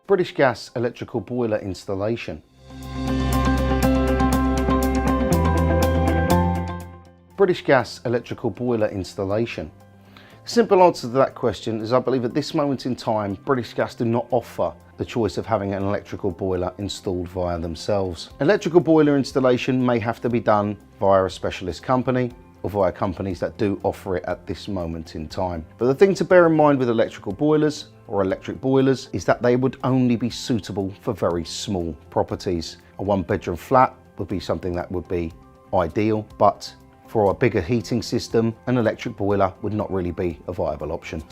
British Gas electrical boiler installation. British Gas electrical boiler installation. The simple answer to that question is I believe at this moment in time, British Gas do not offer the choice of having an electrical boiler installed via themselves. Electrical boiler installation may have to be done via a specialist company or via companies that do offer it at this moment in time. But the thing to bear in mind with electrical boilers or electric boilers is that they would only be suitable for very small properties. A 1-bedroom flat would be something that would be ideal, but for a bigger heating system, an electric boiler would not really be a viable option.